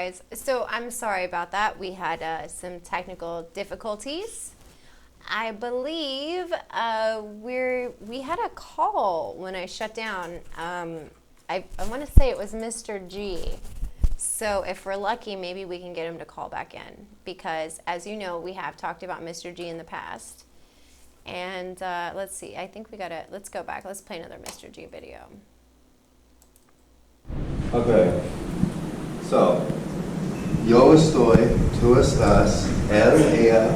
guys. So I'm sorry about that. We had some technical difficulties. I believe we had a call when I shut down. I want to say it was Mr. G. So if we're lucky, maybe we can get him to call back in, because as you know, we have talked about Mr. G in the past. And let's see. I think let's go back. Let's play another Mr. G video. Ok. So, yo estoy, tú estás, él, ella,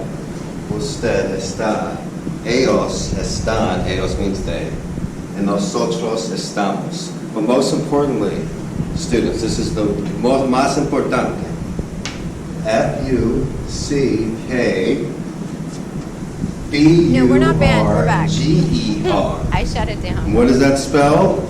usted está, ellos están, ellos means they, and nosotros estamos. But most importantly, students, this is the más importante. F-U-C-K-B-U-R-G-E-R. No, we're not banned. We're back. G-E-R. I shut it down. What does that spell?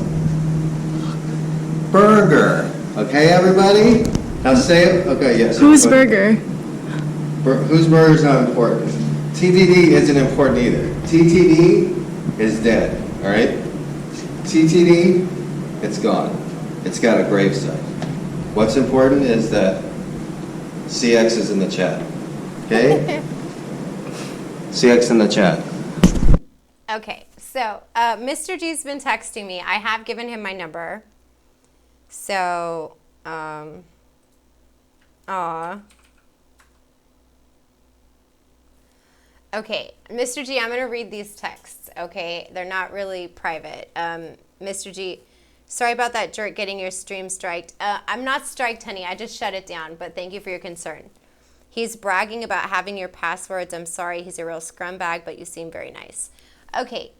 Burger. Okay, everybody? Now say it. Okay, yes. Whose burger? Whose burger is not important. TTD isn't important either. TTD is dead, all right? TTD, it's gone. It's got a gravesite. What's important is that CX is in the chat, okay? CX in the chat. Okay, so Mr. G's been texting me. I have given him my number. So, okay, Mr. G, I'm going to read these texts, okay? They're not really private. Mr. G, sorry about that jerk getting your stream striked. I'm not striked, honey. I just shut it down, but thank you for your concern. He's bragging about having your passwords. I'm sorry. He's a real scumbag, but you seem very nice. Okay,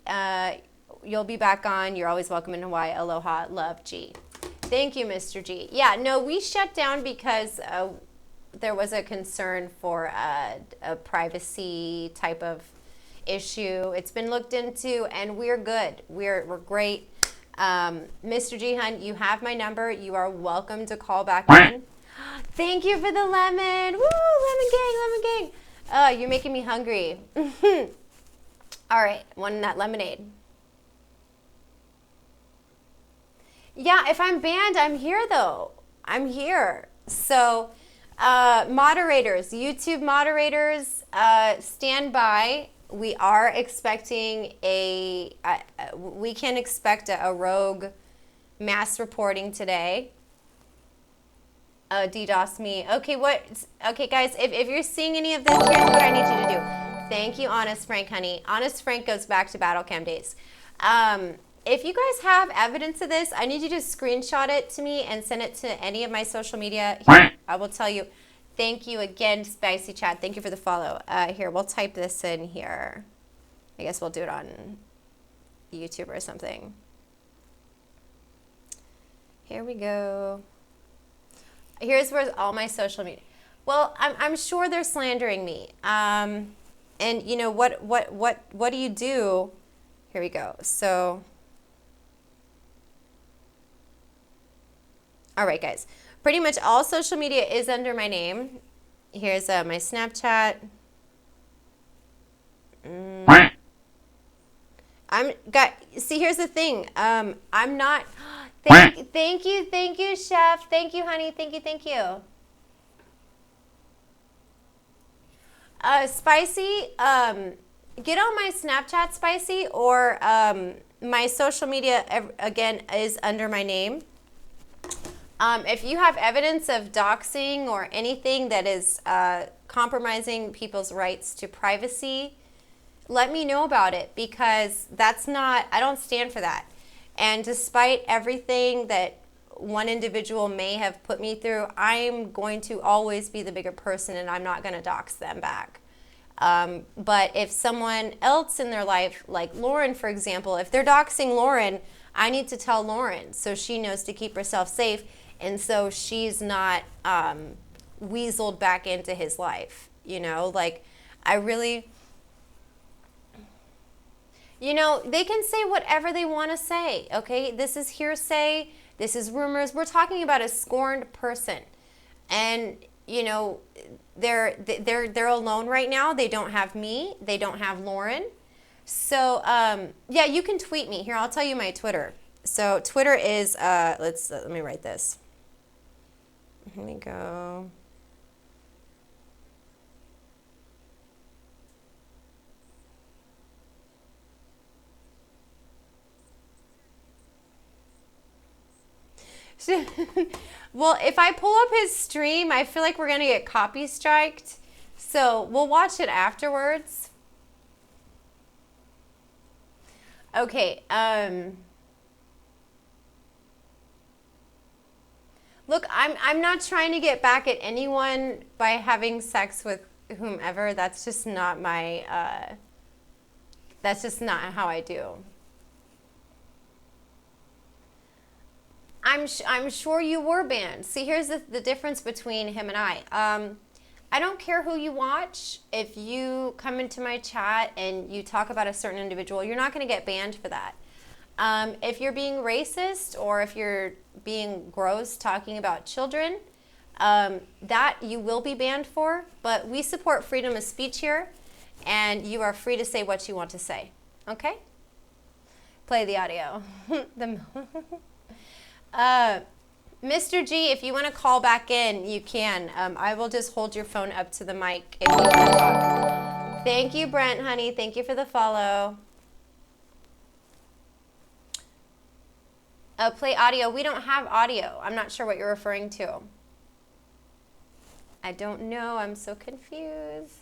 you'll be back on. You're always welcome in Hawaii. Aloha. Love, G. Thank you, Mr. G. Yeah, no, we shut down because there was a concern for a privacy type of issue. It's been looked into, and we're good. We're great. Mr. G, hun, you have my number. You are welcome to call back in. Thank you for the lemon. Woo, lemon gang, lemon gang. You're making me hungry. All right, one that lemonade. Yeah, if I'm banned, I'm here though. I'm here. So, moderators, YouTube moderators, stand by. We are expecting we can expect a rogue mass reporting today. DDoS me. Okay, okay guys, if you're seeing any of this, here's what I need you to do. Thank you, Honest Frank, honey. Honest Frank goes back to battle cam days. If you guys have evidence of this, I need you to screenshot it to me and send it to any of my social media. Here, I will tell you. Thank you again, Spicy Chat. Thank you for the follow. Here, we'll type this in here. I guess we'll do it on YouTube or something. Here we go. Here's where all my social media. Well, I'm sure they're slandering me. And you know what do you do? Here we go. So. All right, guys. Pretty much all social media is under my name. Here's my Snapchat. See, here's the thing. I'm not. Thank you, chef. Thank you, honey. Thank you. Spicy. Get on my Snapchat, Spicy, or my social media again is under my name. If you have evidence of doxing or anything that is compromising people's rights to privacy, let me know about it, because I don't stand for that. And despite everything that one individual may have put me through, I'm going to always be the bigger person, and I'm not going to dox them back. But if someone else in their life, like Lauren, for example, if they're doxing Lauren, I need to tell Lauren so she knows to keep herself safe. And so she's not weaseled back into his life, you know? Like, I really, you know, they can say whatever they want to say, okay? This is hearsay. This is rumors. We're talking about a scorned person. And, you know, they're alone right now. They don't have me. They don't have Lauren. So, yeah, you can tweet me. Here, I'll tell you my Twitter. So Twitter is, let me write this. Here we go. Well, if I pull up his stream, I feel like we're going to get copy striked. So we'll watch it afterwards. Okay. Look, I'm not trying to get back at anyone by having sex with whomever. That's just not my, that's just not how I do. I'm sure you were banned. See, here's the difference between him and I don't care who you watch. If you come into my chat and you talk about a certain individual, you're not going to get banned for that. If you're being racist or if you're being gross talking about children, that you will be banned for. But we support freedom of speech here, and you are free to say what you want to say. Okay? Play the audio. Mr. G, if you want to call back in, you can. I will just hold your phone up to the mic if you want to talk. Thank you, Brent, honey. Thank you for the follow. Play audio. We don't have audio. I'm not sure what you're referring to. I don't know. I'm so confused.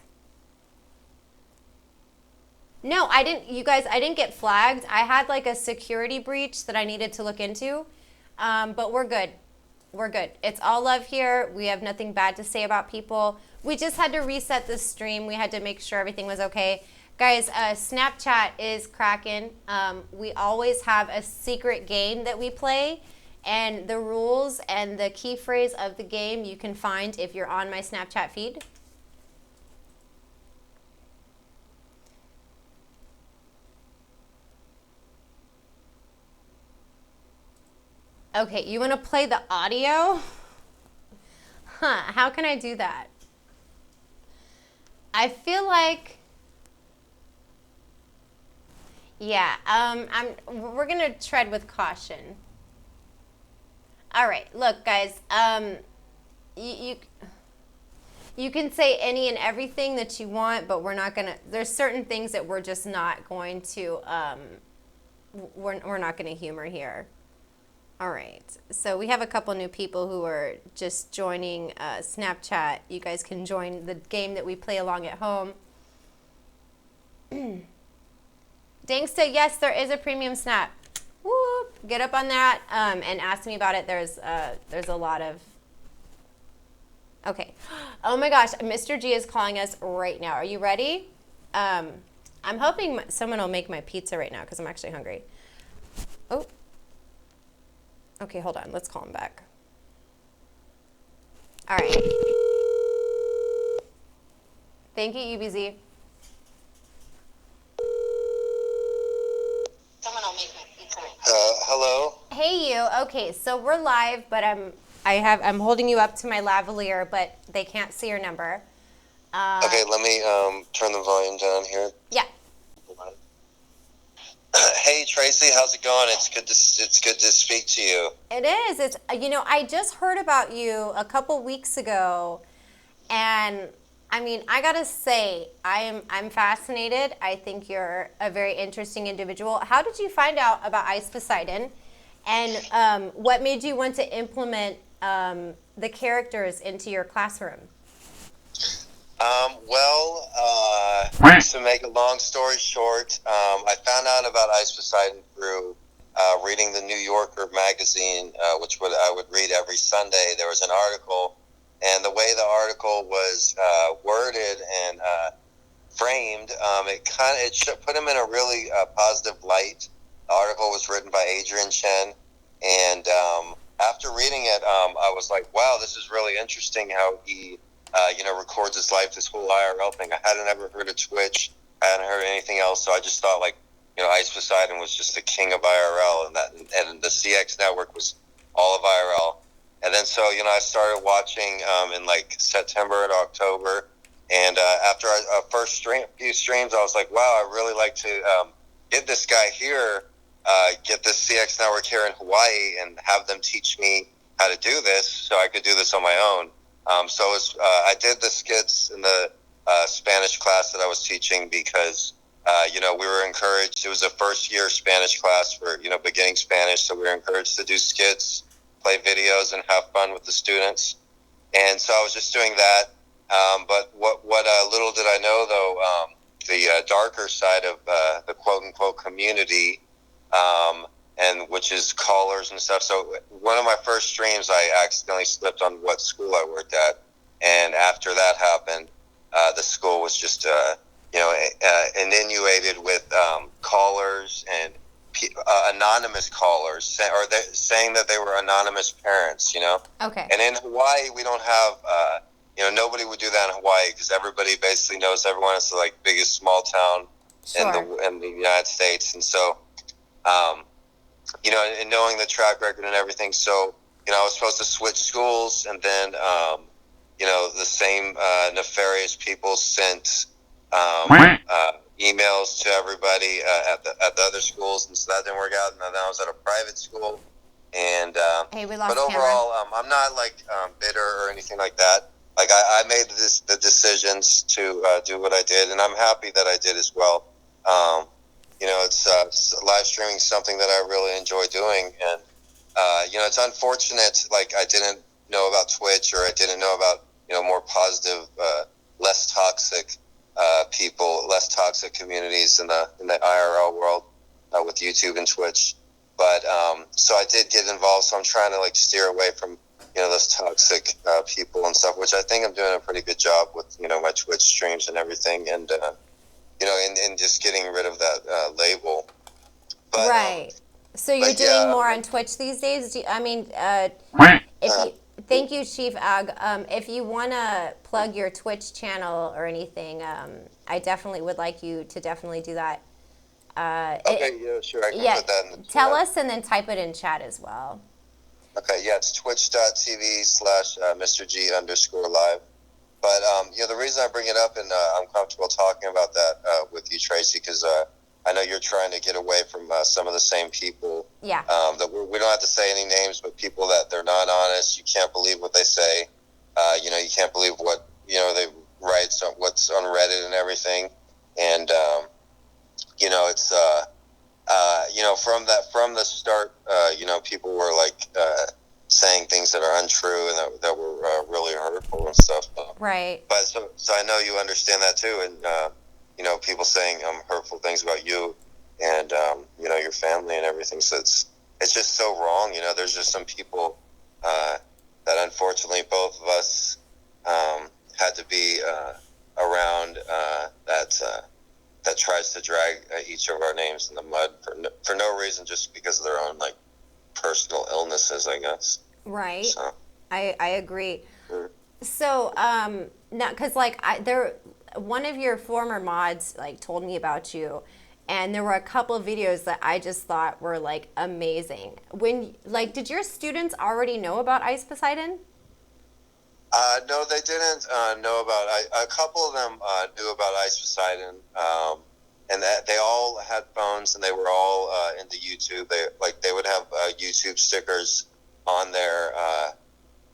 No, I didn't. You guys, I didn't get flagged. I had like a security breach that I needed to look into. But we're good. We're good. It's all love here. We have nothing bad to say about people. We just had to reset the stream. We had to make sure everything was okay. Guys, Snapchat is cracking. We always have a secret game that we play, and the rules and the key phrase of the game you can find if you're on my Snapchat feed. Okay, you want to play the audio? Huh, how can I do that? I feel like, yeah, we're going to tread with caution. All right, look, guys, you can say any and everything that you want, but we're not going to, there's certain things that we're just not going to, we're not going to humor here. All right, so we have a couple new people who are just joining Snapchat. You guys can join the game that we play along at home. Dangsta, yes, there is a premium Snap. Whoop, get up on that and ask me about it. There's a lot of... Okay. Oh my gosh, Mr. G is calling us right now. Are you ready? I'm hoping someone will make my pizza right now because I'm actually hungry. Oh. Okay, hold on. Let's call him back. All right. Thank you, UBZ. Someone will make my pizza. Hello? Hey, you. Okay, so we're live, but I'm holding you up to my lavalier, but they can't see your number. Okay, let me turn the volume down here. Yeah. Hey Tracy, how's it going? It's good to speak to you. It is. It's I just heard about you a couple weeks ago, and I mean, I gotta say, I'm fascinated. I think you're a very interesting individual. How did you find out about Ice Poseidon, and what made you want to implement the characters into your classroom? To make a long story short, I found out about Ice Poseidon through reading the New Yorker magazine, which I would read every Sunday. There was an article, and the way the article was worded and framed, it put him in a really positive light. The article was written by Adrian Chen, and after reading it, I was like, wow, this is really interesting how he records his life, this whole IRL thing. I hadn't ever heard of Twitch. I hadn't heard anything else, so I just thought, Ice Poseidon was just the king of IRL, and the CX network was all of IRL. And then so, I started watching in September and October, and after our first few streams, I was like, wow, I really like to get this guy here, get this CX network here in Hawaii, and have them teach me how to do this so I could do this on my own. So it was, I did the skits in the Spanish class that I was teaching because, we were encouraged. It was a first year Spanish class for, beginning Spanish. So we were encouraged to do skits, play videos, and have fun with the students. And so I was just doing that. But what little did I know, though, the darker side of the quote unquote community, and which is callers and stuff. So one of my first streams, I accidentally slipped on what school I worked at, and after that happened, the school was just inundated with callers and anonymous callers, saying that they were anonymous parents. Okay. And in Hawaii, we don't have. Nobody would do that in Hawaii because everybody basically knows everyone. It's the biggest small town Sure. in the United States, and so. And knowing the track record and everything. So, I was supposed to switch schools, and then, the same nefarious people sent emails to everybody at the other schools, and so that didn't work out. And then I was at a private school, and Hey, we lost but overall, I'm not bitter or anything like that. I made the decisions to do what I did, and I'm happy that I did as well. It's live streaming something that I really enjoy doing, and it's unfortunate. I didn't know about Twitch, or I didn't know about more positive, less toxic people, less toxic communities in the IRL world with YouTube and Twitch. But so I did get involved. So I'm trying to steer away from those toxic people and stuff, which I think I'm doing a pretty good job with my Twitch streams and everything, and and just getting rid of that label. But, right. So you're doing more on Twitch these days? Thank you, Chief Ag. If you want to plug your Twitch channel or anything, I definitely would like you to definitely do that. Okay, yeah, sure. I can put that in the chat. Tell us and then type it in chat as well. Okay, yeah, it's twitch.tv/MrG_live. But, the reason I bring it up, and I'm comfortable talking about that with you, Tracy, because I know you're trying to get away from some of the same people. Yeah. That we don't have to say any names, but people that they're not honest. You can't believe what they say. You can't believe what, they write, what's on Reddit and everything. And, it's, from the start, people were saying things that are untrue and that were really hurtful and stuff. Right. But so I know you understand that too, and people saying hurtful things about you and your family and everything. So it's just so wrong. There's just some people that unfortunately both of us had to be around that tries to drag each of our names in the mud for no reason, just because of their own personal illnesses, I guess. Right. So. I agree. Mm. So now, because one of your former mods told me about you, and there were a couple of videos that I just thought were amazing. When did your students already know about Ice Poseidon? No, they didn't know about. A couple of them knew about Ice Poseidon, and that they all had phones, and they were all into YouTube. They would have YouTube stickers on their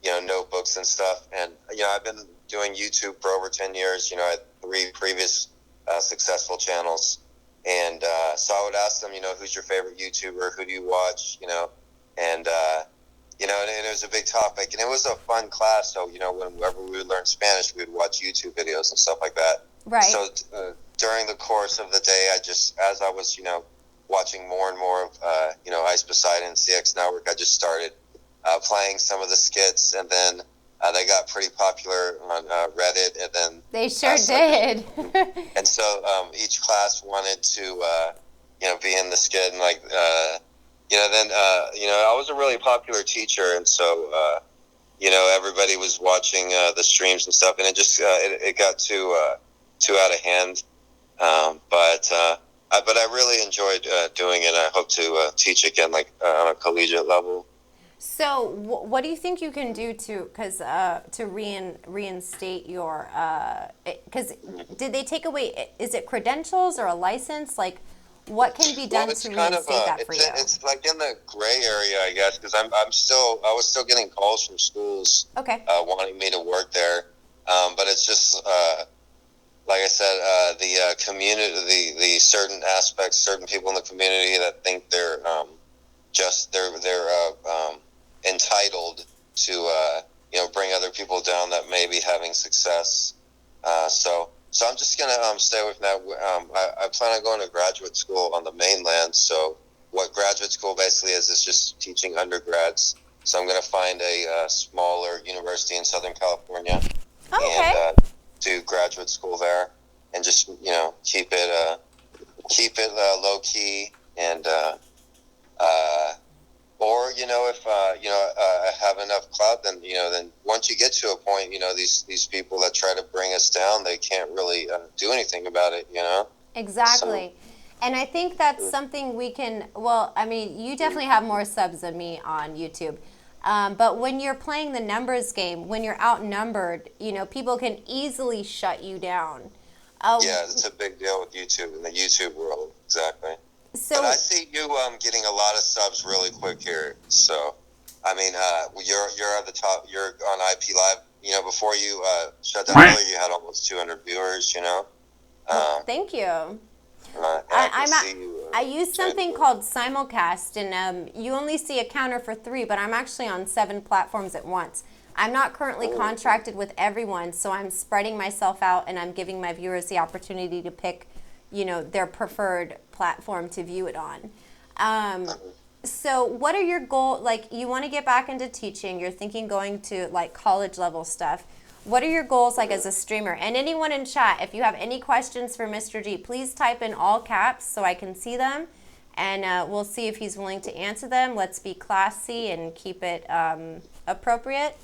notebooks and stuff. And I've been doing YouTube for over 10 years. I had 3 previous successful channels, and so I would ask them, who's your favorite YouTuber? Who do you watch? And and it was a big topic, and it was a fun class. So, whenever we would learn Spanish, we would watch YouTube videos and stuff like that. Right. So during the course of the day, as I was, watching more and more of, Ice Poseidon, CX Network, I just started playing some of the skits, and then they got pretty popular on Reddit, and then they sure did. And so each class wanted to, be in the skit, and then I was a really popular teacher, and so everybody was watching the streams and stuff, and it just it got too out of hand. But I really enjoyed doing it. I hope to teach again, on a collegiate level. So, what do you think you can do to reinstate your? Because did they take away? Is it credentials or a license? What can be done Well, it's to kind of reinstate that for you? it's like in the gray area, I guess, because I was still getting calls from schools Okay. wanting me to work there, but it's just like I said, the community, the certain aspects, certain people in the community that think they're entitled to bring other people down that may be having success. So I'm just gonna stay away from that. I plan on going to graduate school on the mainland. So what graduate school basically is just teaching undergrads. So I'm gonna find a smaller university in Southern California Okay. and do graduate school there, and just keep it low key and. Or if I have enough clout, then once you get to a point, these people that try to bring us down, they can't really do anything about it. Exactly. So, And I think that's something we can, well, I mean, you definitely have more subs than me on YouTube. But when you're playing the numbers game, when you're outnumbered, people can easily shut you down. yeah, it's a big deal with YouTube in the YouTube world. Exactly. So, But I see you getting a lot of subs really quick here. So, I mean, you're at the top. You're on IP Live. Before you shut down earlier, you had almost 200 viewers. thank you. I I use something called simulcast, and you only see a counter for 3, but I'm actually on 7 platforms at once. I'm not currently contracted with everyone, so I'm spreading myself out, and I'm giving my viewers the opportunity to pick, their preferred platform to view it on. So what are your goals? Like, you want to get back into teaching, you're thinking going to like college level stuff. What are your goals like as a streamer? And anyone in chat, if you have any questions for Mr. G, please type in all caps so I can see them, and we'll see if he's willing to answer them. Let's be classy and keep it appropriate.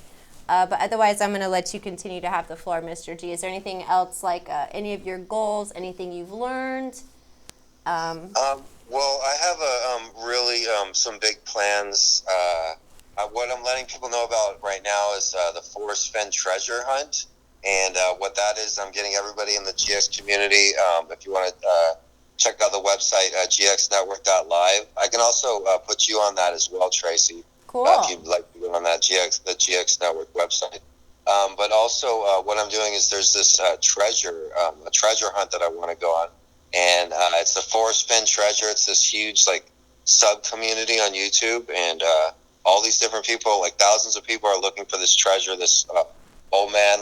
But otherwise, I'm going to let you continue to have the floor, Mr. G. Is there anything else, like any of your goals, anything you've learned? Well, I have really some big plans. What I'm letting people know about right now is the Forest Fen treasure hunt. And what that is, I'm getting everybody in the GX community. If you want to check out the website, gxnetwork.live. I can also put you on that as well, Tracy. Cool. If you'd like to go on that the GX Network website. But also, what I'm doing is there's this a treasure hunt that I want to go on. And it's the Forest Fen treasure. It's this huge sub community on YouTube, and all these different people, like thousands of people, are looking for this treasure. This old man,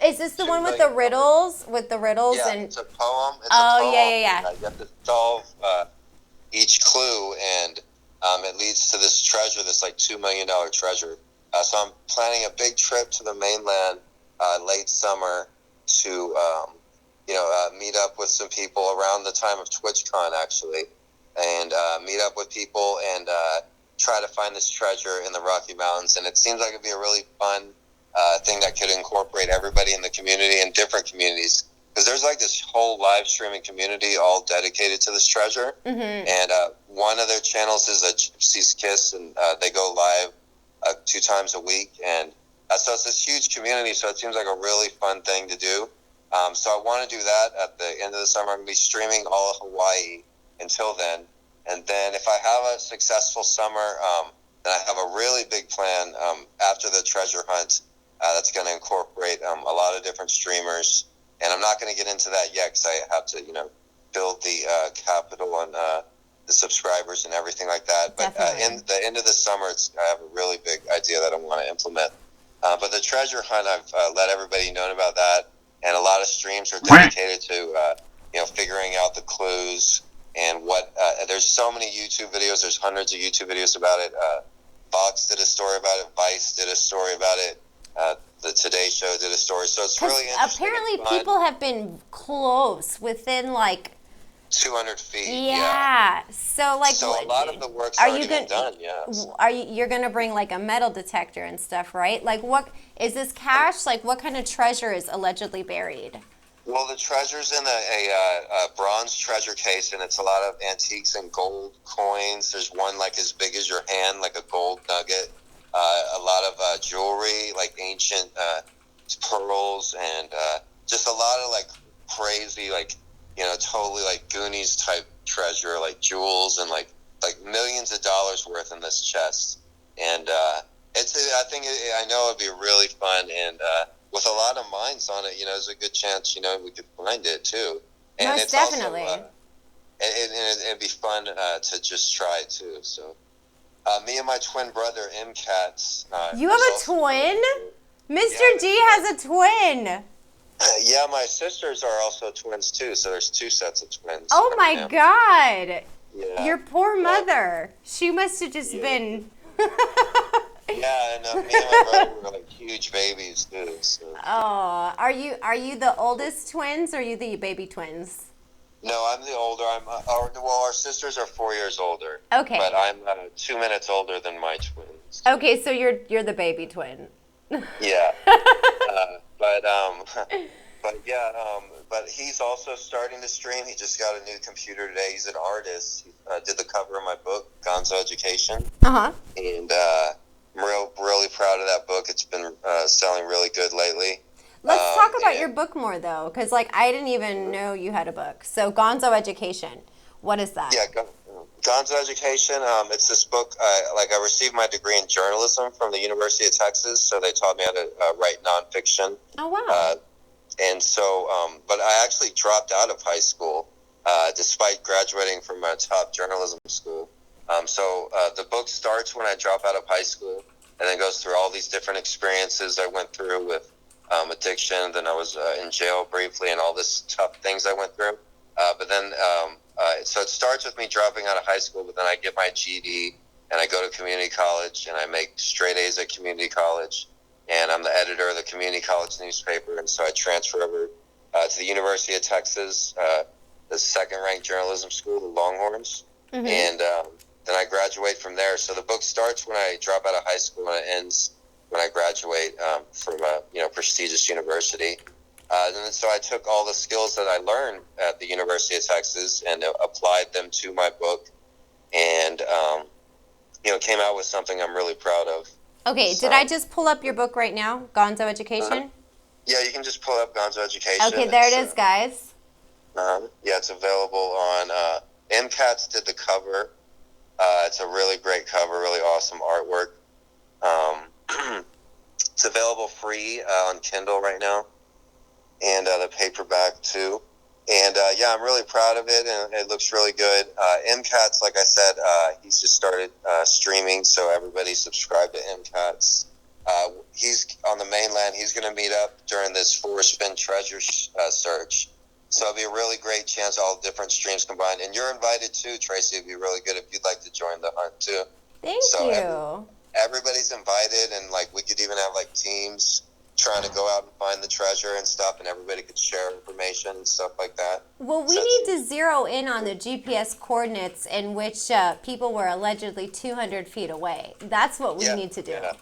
is this the one with the riddles? With the riddles yeah, and it's a poem. It's oh a poem. yeah. You have to solve each clue, and it leads to this treasure, this $2 million treasure. So I'm planning a big trip to the mainland late summer to meet up with some people around the time of TwitchCon, actually, and meet up with people and try to find this treasure in the Rocky Mountains. And it seems like it'd be a really fun thing that could incorporate everybody in the community and different communities. Because there's this whole live streaming community all dedicated to this treasure. Mm-hmm. And one of their channels is a Gypsy's Kiss, and they go live 2 times a week. And so it's this huge community, so it seems like a really fun thing to do. So I want to do that at the end of the summer. I'm going to be streaming all of Hawaii until then. And then if I have a successful summer, then I have a really big plan after the treasure hunt that's going to incorporate a lot of different streamers. And I'm not going to get into that yet because I have to, build the capital and the subscribers and everything like that. But in the end of the summer, I have a really big idea that I want to implement. But the treasure hunt, I've let everybody know about that. And a lot of streams are dedicated to, figuring out the clues and what. There's so many YouTube videos. There's hundreds of YouTube videos about it. Fox did a story about it. Vice did a story about it. The Today Show did a story. So it's really interesting. Apparently, people have been close within 200 feet. Yeah. So So a lot of the work's already been done. Yes. You're gonna bring a metal detector and stuff, right? What is this cache? What kind of treasure is allegedly buried? Well, the treasure's in a bronze treasure case, and it's a lot of antiques and gold coins. There's one as big as your hand, like a gold nugget. A lot of jewelry, ancient pearls, and just a lot of crazy totally like Goonies type treasure, like jewels and like millions of dollars worth in this chest. And I know it'd be really fun, and with a lot of minds on it, there's a good chance we could find it too. And Most it's definitely. also it'd be fun to just try it too. So me and my twin brother MCATs. You have a twin? Mr. G has a twin. Yeah, my sisters are also twins too, so there's two sets of twins. Oh my God. Yeah. Your poor mother. She must have just been... Yeah, and me and my brother were like huge babies too. So. Oh, are you the oldest twins, or are you the baby twins? No, I'm the older. Our sisters are 4 years older. Okay. But I'm 2 minutes older than my twins. Okay, so you're the baby twin. Yeah. But he's also starting to stream. He just got a new computer today. He's an artist. He did the cover of my book, Gonzo Education. Uh-huh. And I'm really proud of that book. It's been selling really good lately. Let's talk about your book more, though, because I didn't even know you had a book. So, Gonzo Education, what is that? Yeah, Gonzo Education. It's this book. I received my degree in journalism from the University of Texas, so they taught me how to write nonfiction. Oh wow! And so, but I actually dropped out of high school despite graduating from a top journalism school. So the book starts when I drop out of high school, and then goes through all these different experiences I went through with addiction. Then I was in jail briefly, and all this tough things I went through. So it starts with me dropping out of high school, but then I get my GED, and I go to community college, and I make straight A's at community college, and I'm the editor of the community college newspaper, and so I transfer over to the University of Texas, the second-ranked journalism school, the Longhorns, and then I graduate from there. So the book starts when I drop out of high school, and it ends when I graduate from a prestigious university. And then so I took all the skills that I learned at the University of Texas and applied them to my book, and came out with something I'm really proud of. Okay, did I just pull up your book right now, Gonzo Education? Yeah, you can just pull up Gonzo Education. Okay, there it is, guys. Yeah, it's available on MCATs did the cover. It's a really great cover, really awesome artwork. It's available free on Kindle right now, and the paperback too. And I'm really proud of it, and it looks really good. MCATs, like I said, he's just started streaming, so everybody subscribe to MCATs. He's on the mainland. He's going to meet up during this four-spin treasure search. So it'll be a really great chance, all different streams combined. And you're invited too, Tracy. It'd be really good if you'd like to join the hunt too. Thank you. Everybody's invited, and we could even have teams trying to go out and find the treasure and stuff, and everybody could share information and stuff like that. Well, we need to zero in on the GPS coordinates in which people were allegedly 200 feet away. That's what we need to do. Yeah.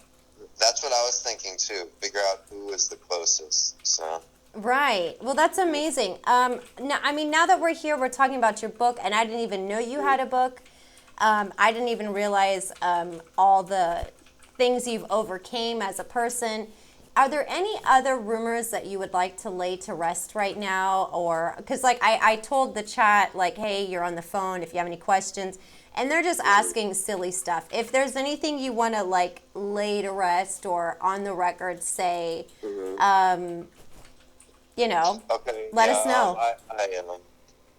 That's what I was thinking too. Figure out who is the closest. So. Right. Well, that's amazing. Now that we're here, we're talking about your book, and I didn't even know you had a book. I didn't even realize all the things you've overcame as a person. Are there any other rumors that you would like to lay to rest right now? Or, because I told the chat, hey, you're on the phone if you have any questions. And they're just asking silly stuff. If there's anything you want to lay to rest or on the record say, let us know.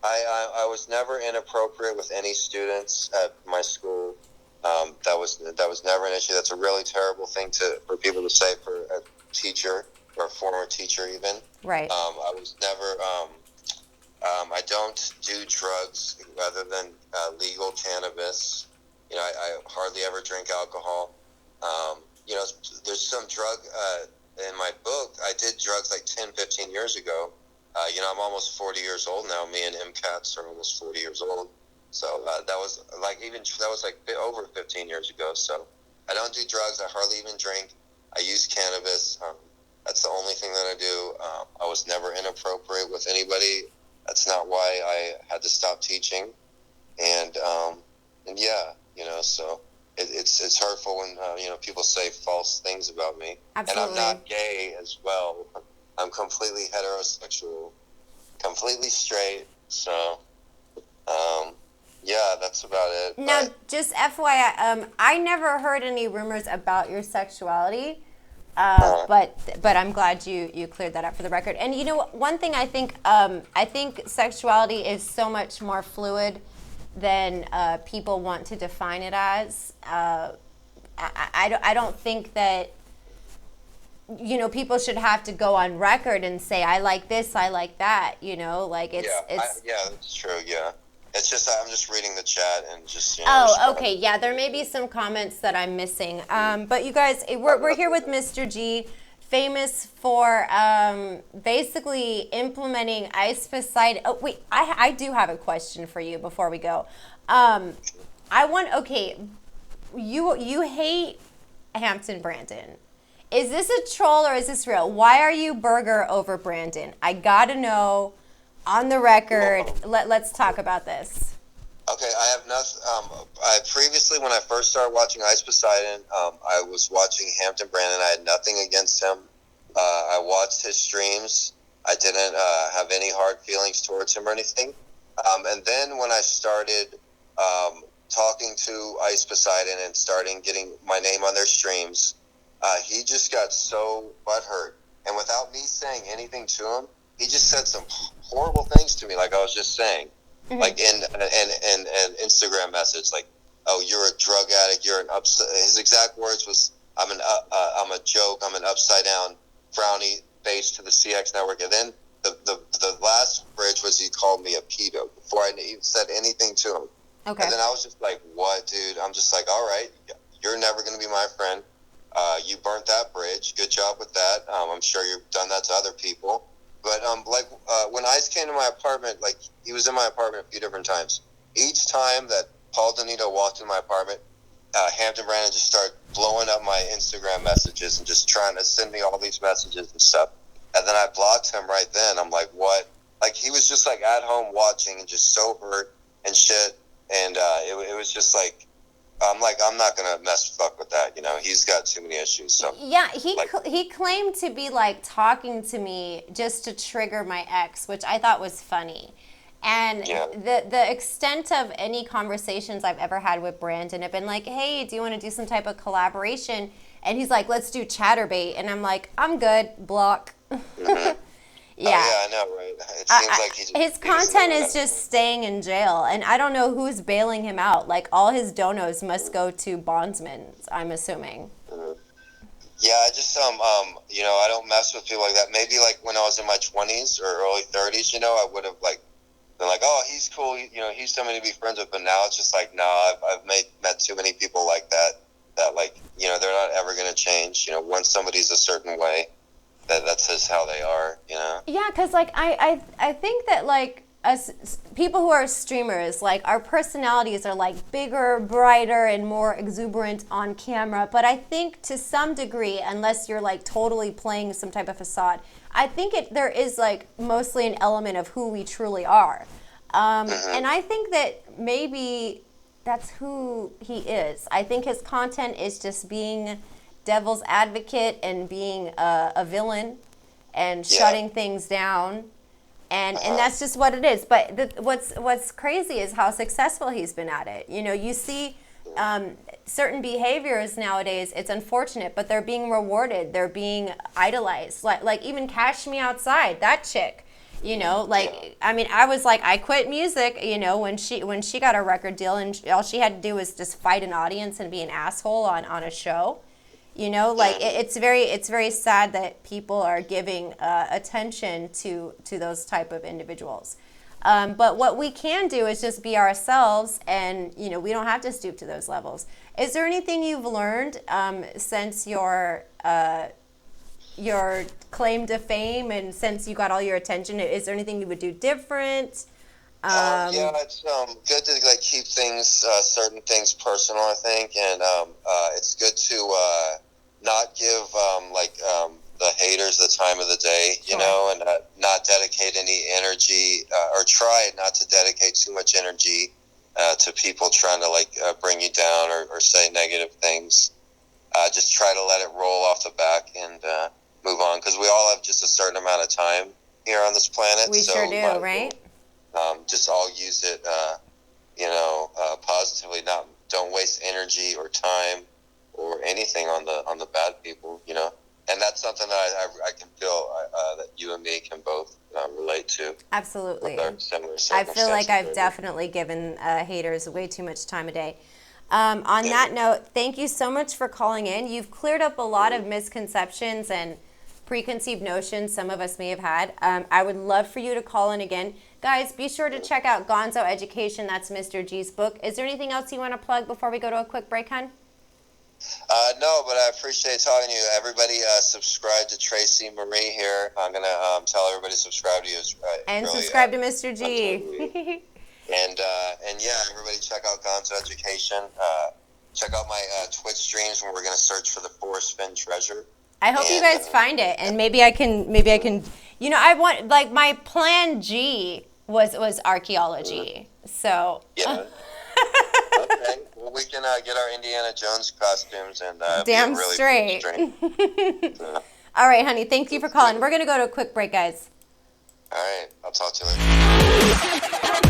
I was never inappropriate with any students at my school. That was never an issue. That's a really terrible thing for people to say for a teacher or a former teacher even. Right. I was never. I don't do drugs other than legal cannabis. I hardly ever drink alcohol. There's some drug in my book. I did drugs 10, 15 years ago. I'm almost 40 years old now. Me and MCATs are almost 40 years old. So that was over 15 years ago. So I don't do drugs. I hardly even drink. I use cannabis. That's the only thing that I do. I was never inappropriate with anybody. That's not why I had to stop teaching. So it's hurtful when people say false things about me. Absolutely. And I'm not gay as well. I'm completely heterosexual, completely straight. So, yeah, that's about it. Now, But just FYI, I never heard any rumors about your sexuality, uh, but I'm glad you cleared that up for the record. And you know what? One thing I think sexuality is so much more fluid than people want to define it as. I don't think that people should have to go on record and say I like this, I like that. Like yeah, it's. yeah, that's true. Yeah, it's just I'm just reading the chat and just Oh, responding. okay. Yeah, there may be some comments that I'm missing. But you guys, we're here with Mr. G, famous for basically implementing ice Poseidon. Oh, wait, I do have a question for you before we go. Okay, you hate Hampton Brandon. Is this a troll or is this real? Why are you Burger over Brandon? I gotta know on the record. Let's talk about this. Okay, I have nothing. I previously, when I first started watching Ice Poseidon, I was watching Hampton Brandon. I had nothing against him. I watched his streams. I didn't have any hard feelings towards him or anything. And then when I started talking to Ice Poseidon and starting getting my name on their streams, he just got so butthurt. And without me saying anything to him, he just said some horrible things to me, like I was just saying. Mm-hmm. Like in an Instagram message, like, "Oh, you're a drug addict. You're an upside." His exact words was, "I'm a joke. I'm an upside down frowny face to the CX network." And then the last bridge was he called me a pedo before I even said anything to him. Okay. And then I was just like, "What, dude?" I'm just like, "All right, you're never gonna be my friend. You burnt that bridge. Good job with that. I'm sure you've done that to other people." But when Ice came to my apartment, like he was in my apartment a few different times. Each time that Paul Donito walked in my apartment, Hampton Brandon just started blowing up my Instagram messages and just trying to send me all these messages and stuff. And then I blocked him right then. I'm like, what? Like he was just like at home watching and just so hurt and shit. And it was just like, I'm not gonna fuck with that. He's got too many issues. So yeah, he claimed to be like talking to me just to trigger my ex, which I thought was funny. And the extent of any conversations I've ever had with Brandon have been like, "Hey, do you want to do some type of collaboration?" And he's like, "Let's do Chatterbait," and I'm like, "I'm good." Block. Mm-hmm. Yeah. Oh, yeah, I know, right? It seems like his content is just staying in jail, and I don't know who's bailing him out. Like, all his donos must go to bondsmen, I'm assuming. Mm-hmm. Yeah, I just I don't mess with people like that. Maybe like when I was in my 20s or early 30s, I would have like been like, "Oh, he's cool. He's somebody to be friends with." But now it's just like, no, I've met too many people like that like they're not ever gonna change. Once somebody's a certain way, that's just how they are, Yeah, because like I think that like us people who are streamers, like our personalities are like bigger, brighter, and more exuberant on camera. But I think to some degree, unless you're like totally playing some type of facade, I think there is like mostly an element of who we truly are. And I think that maybe that's who he is. I think his content is just being devil's advocate and being a villain and shutting things down, and that's just what it is. But what's crazy is how successful he's been at it. You see certain behaviors nowadays. It's unfortunate, but they're being rewarded. They're being idolized. Like even Cash Me Outside, that chick. I mean, I was like, I quit music. When she got a record deal, and all she had to do was just fight an audience and be an asshole on a show. It's very sad that people are giving attention to those type of individuals. But what we can do is just be ourselves, and we don't have to stoop to those levels. Is there anything you've learned since your claim to fame and since you got all your attention? Is there anything you would do different? Yeah, it's good to like keep things, certain things personal, I think, and it's good to not give the haters the time of the day, and not dedicate any energy or try not to dedicate too much energy to people trying to bring you down or say negative things. Just try to let it roll off the back and move on, because we all have just a certain amount of time here on this planet. We sure do, right? just all use it, positively. Don't waste energy or time or anything on the bad people, And that's something that I can feel that you and me can both relate to. Absolutely. With our similar I feel like I've circumstances. definitely given haters way too much time a day. On that note, thank you so much for calling in. You've cleared up a lot of misconceptions and preconceived notions some of us may have had. I would love for you to call in again. Guys, be sure to check out Gonzo Education. That's Mr. G's book. Is there anything else you want to plug before we go to a quick break, hon? No, but I appreciate talking to you. Everybody subscribe to Tracy Marie here. I'm going to tell everybody to subscribe to you. And really, subscribe to Mr. G. And yeah, everybody check out Gonzo Education. Check out my Twitch streams when we're going to search for the Forest Fin treasure. I hope you guys find it, and maybe I can, I want, like, my plan G was archaeology, so. Yeah. Okay, well, we can get our Indiana Jones costumes and damn really straight. Cool. All right, honey, thank you for calling. We're going to go to a quick break, guys. All right, I'll talk to you later.